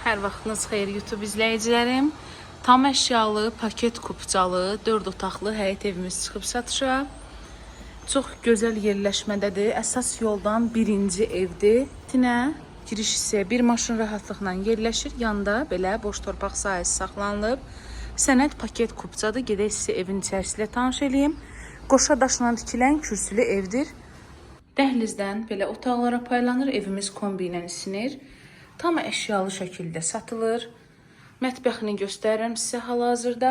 Hər vaxtınız xeyir YouTube izləyicilərim. Tam əşyalı, paket kupcalı, 4 otaqlı həyət evimiz çıxıb satışa. Çox gözəl yerləşmədədir. Əsas yoldan birinci evdir. Tinə giriş hissəyə bir maşın rahatlıqla yerləşir. Yanda belə boş torpaq sahəsi saxlanılıb. Sənəd paket kupcadır. Gedək sizə evin içərisilə tanış eləyim. Qoşa daşla tikilən kürsülü evdir. Dəhlizdən belə otaqlara paylanır. Evimiz kombi ilə isinir. Tam əşyalı şəkildə satılır. Mətbəxini göstərirəm sizə hal-hazırda.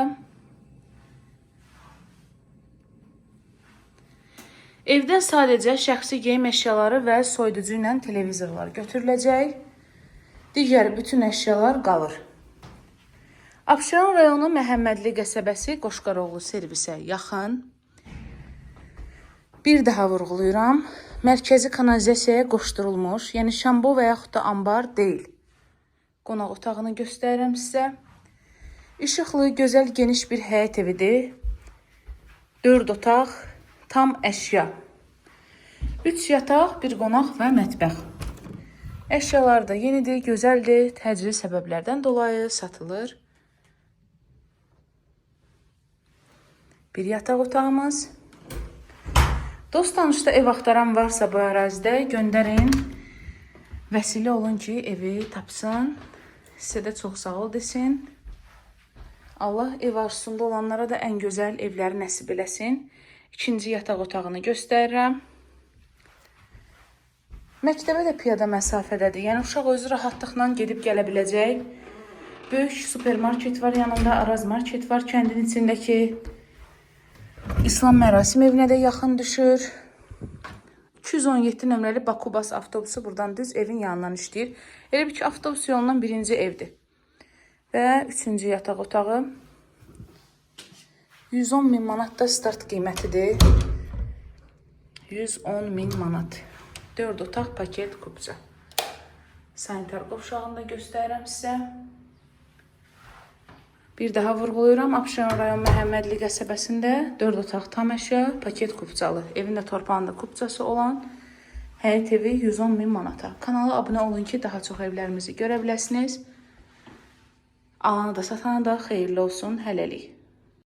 Evdən sadəcə şəxsi geyim əşyaları və soyuducu ilə televizorlar götürüləcək. Digər bütün əşyalar qalır. Abşeron rayonu Məhəmmədli qəsəbəsi Qoşqaroğlu servisə yaxın. Bir daha vurğulayıram. Mərkəzi kanalizasiyaya qoşdurulmuş, yəni şambo və yaxud da ambar deyil. Qonaq otağını göstərirəm sizə. İşıqlı, gözəl, geniş bir həyət evidir. 4 otaq, tam əşya. 3 yataq, 1 qonaq və mətbəx. Əşyalar da yenidir, gözəldir, təcili səbəblərdən dolayı satılır. Bir yataq otağımız. Dost tanışda ev axtaran varsa bu ərazidə göndərin. Vəsilə olun ki, evi tapsın. Sizə də çox sağ ol desin. Allah ev arzusunda olanlara da ən gözəl evləri nəsib eləsin. İkinci yataq otağını göstərirəm. Məktəbə də piyada məsafədədir. Yəni uşaq özü rahatlıqla gedib gələ biləcək. Böyük supermarket var yanında, Araz market var kəndin içindəki. İslam mərasim evinə də yaxın düşür. 217 nömrəli Bakubas avtobusu buradan düz evin yanından işləyir. Elə bir ki, avtobus yolundan birinci evdir. Və 3-cü yataq otağı 110.000 manat da start qiymətidir. 110.000 manat. 4 otaq paket kupca. Sanitar qovşağını da göstərirəm sizə. Bir daha vurğulayıram. Abşeron rayon Məhəmmədli qəsəbəsində 4 otaq tam əşya, paket kupcalı. Evində torpağında kupcası olan həyət evi 110.000 manata. Kanala abunə olun ki, daha çox evlərimizi görə biləsiniz. Alanı da satana da xeyirli olsun. Hələlik.